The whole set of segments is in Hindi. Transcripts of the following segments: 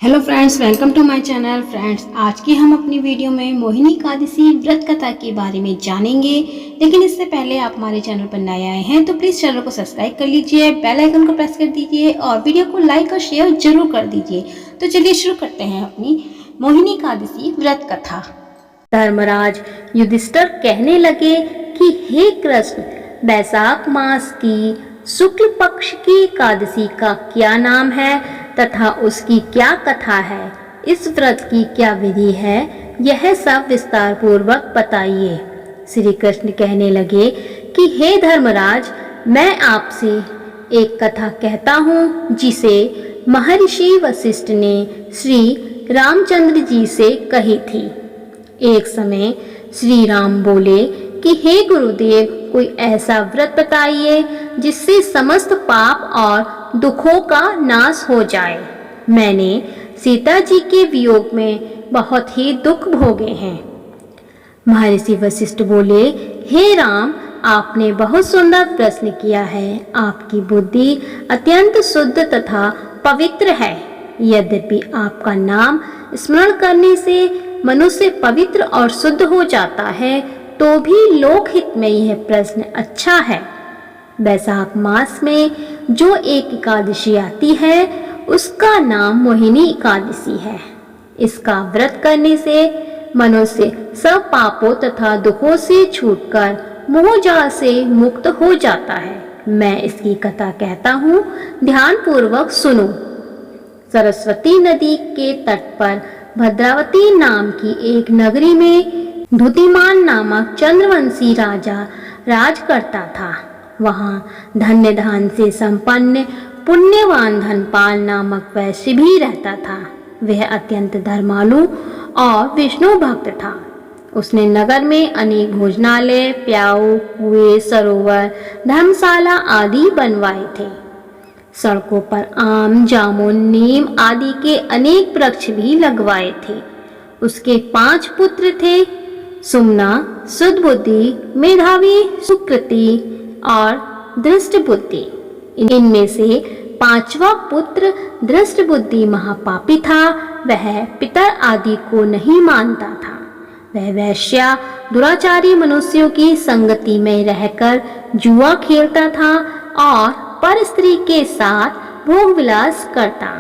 Hello friends, welcome to my channel. Friends, आज की हम अपनी वीडियो में मोहिनी एकादशी व्रत कथा के बारे में जानेंगे। लेकिन इससे पहले आप हमारे चैनल पर नए आए हैं तो प्लीज़ चैनल को सब्सक्राइब कर लीजिए, बेल आइकन को प्रेस कर दीजिए और वीडियो को लाइक और शेयर जरूर कर दीजिए। तो चलिए शुरू करते हैं अपनी मोहिनी एकादशी व्रत कथा। धर्मराज युधिष्ठिर कहने लगे कि हे कृष्ण, बैसाख मास की शुक्ल पक्ष की एकादशी का क्या नाम है तथा उसकी क्या कथा है, इस व्रत की क्या विधि है, यह सब विस्तार पूर्वक बताइए। श्री कृष्ण कहने लगे कि हे धर्मराज, मैं आपसे एक कथा कहता हूँ जिसे महर्षि वशिष्ठ ने श्री रामचंद्र जी से कही थी। एक समय श्री राम बोले कि हे गुरुदेव, कोई ऐसा व्रत बताइए जिससे समस्त पाप और दुखों का नाश हो जाए। मैंने सीता जी के वियोग में बहुत ही दुख भोगे हैं। महर्षि वशिष्ठ बोले, हे राम, आपने बहुत सुंदर प्रश्न किया है। आपकी बुद्धि अत्यंत शुद्ध तथा पवित्र है। यद्यपि आपका नाम स्मरण करने से मनुष्य पवित्र और शुद्ध हो जाता है, तो भी लोकहित में यह प्रश्न अच्छा है। बैसाख मास में जो एक एकादशी आती है उसका नाम मोहिनी एकादशी है। इसका व्रत करने से मनुष्य सब पापों तथा दुखों से छूटकर मोह जाल से मुक्त हो जाता है। मैं इसकी कथा कहता हूँ, ध्यान पूर्वक सुनो। सरस्वती नदी के तट पर भद्रावती नाम की एक नगरी में धुतिमान नामक चंद्रवंशी राजा राज करता था। वहाँ धन्य धान से संपन्न पुण्यवान धनपाल नामक वैश्य भी रहता था। वह अत्यंत धर्मालु और विष्णु भक्त था। उसने नगर में अनेक भोजनालय, प्याऊ, कुएं, सरोवर, धर्मशाला आदि बनवाए थे। सड़कों पर आम, जामुन, नीम आदि के अनेक वृक्ष भी लगवाए थे। उसके 5 पुत्र थे, सुमना, सुदबुद्धि, मेधावी, सुकृति और दृष्टबुद्धि। इनमें से 5वां पुत्र दृष्टबुद्धि महापापी था। वह पितर आदि को नहीं मानता था। वह वैश्या, दुराचारी मनुष्यों की संगति में रहकर जुआ खेलता था और पर स्त्री के साथ भोग विलास करता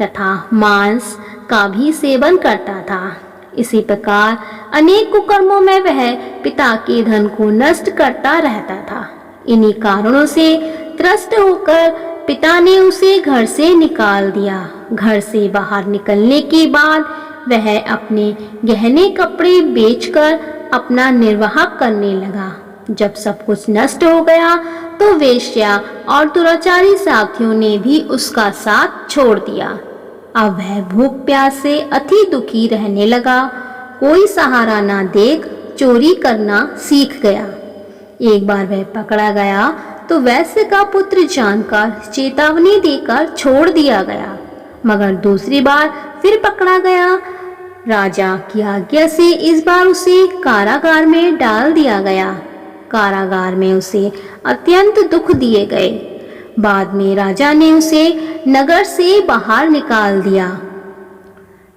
तथा मांस का भी सेवन करता था। इसी प्रकार अनेक कुकर्मों में वह पिता के धन को नष्ट करता रहता था। इन्हीं कारणों से त्रस्त होकर पिता ने उसे घर से निकाल दिया। घर से बाहर निकलने के बाद वह अपने गहने कपड़े बेचकर अपना निर्वाह करने लगा। जब सब कुछ नष्ट हो गया तो वेश्या और दुराचारी साथियों ने भी उसका साथ छोड़ दिया। अब वह भूख प्यास से अति दुखी रहने लगा। कोई सहारा ना देख चोरी करना सीख गया। एक बार वह पकड़ा गया तो वैश्य का पुत्र जानकर चेतावनी देकर छोड़ दिया गया, मगर दूसरी बार फिर पकड़ा गया। राजा की आज्ञा से इस बार उसे कारागार में डाल दिया गया। कारागार में उसे अत्यंत दुख दिए गए। बाद में राजा ने उसे नगर से बाहर निकाल दिया।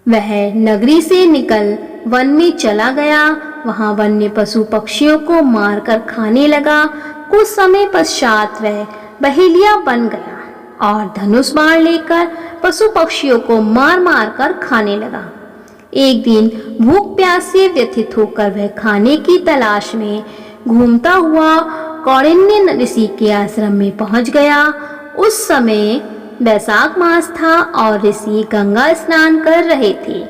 वह नगरी से निकल वन में चला गया। वहां वन्य पशु पक्षियों को मारकर खाने लगा। कुछ समय पश्चात वह बहेलिया बन गया और धनुष बाण लेकर पशु पक्षियों को मार मार कर खाने लगा। एक दिन भूख प्यास से व्यथित होकर वह खाने की तलाश में घूमता हुआ कौंडिन्य ऋषि के आश्रम में पहुंच गया। उस समय बैसाख मास था और ऋषि गंगा स्नान कर रहे थे।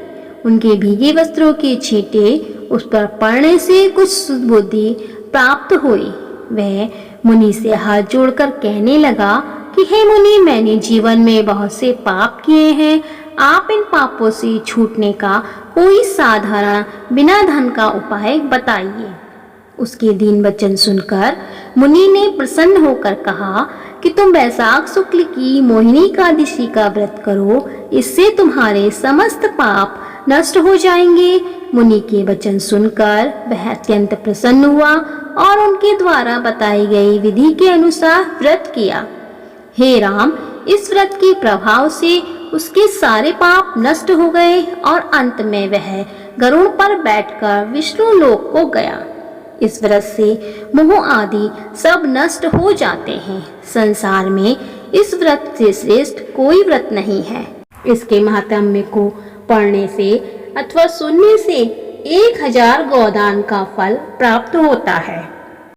उनके भीगे वस्त्रों के छींटे उस पर पड़ने से कुछ सुबुद्धि प्राप्त हुई। वह मुनि से हाथ जोड़कर कहने लगा कि हे मुनि, मैंने जीवन में बहुत से पाप किए हैं। आप इन पापों से छूटने का कोई साधारण बिना धन का उपाय बताइए। उसके दीन वचन सुनकर मुनि ने प्रसन्न होकर कहा कि तुम बैसाख शुक्ल की मोहिनी एकादशी का व्रत करो, इससे तुम्हारे समस्त पाप नष्ट हो जाएंगे। मुनि के वचन सुनकर वह अत्यंत प्रसन्न हुआ और उनके द्वारा बताई गई विधि के अनुसार व्रत किया। हे राम, इस व्रत के प्रभाव से उसके सारे पाप नष्ट हो गए और अंत में वह गरुड़ पर बैठकर विष्णु लोक को गया। इस व्रत से मोह आदि सब नष्ट हो जाते हैं। संसार में इस व्रत से श्रेष्ठ कोई व्रत नहीं है। इसके महात्म्य को पढ़ने से अथवा सुनने से 1000 गोदान का फल प्राप्त होता है।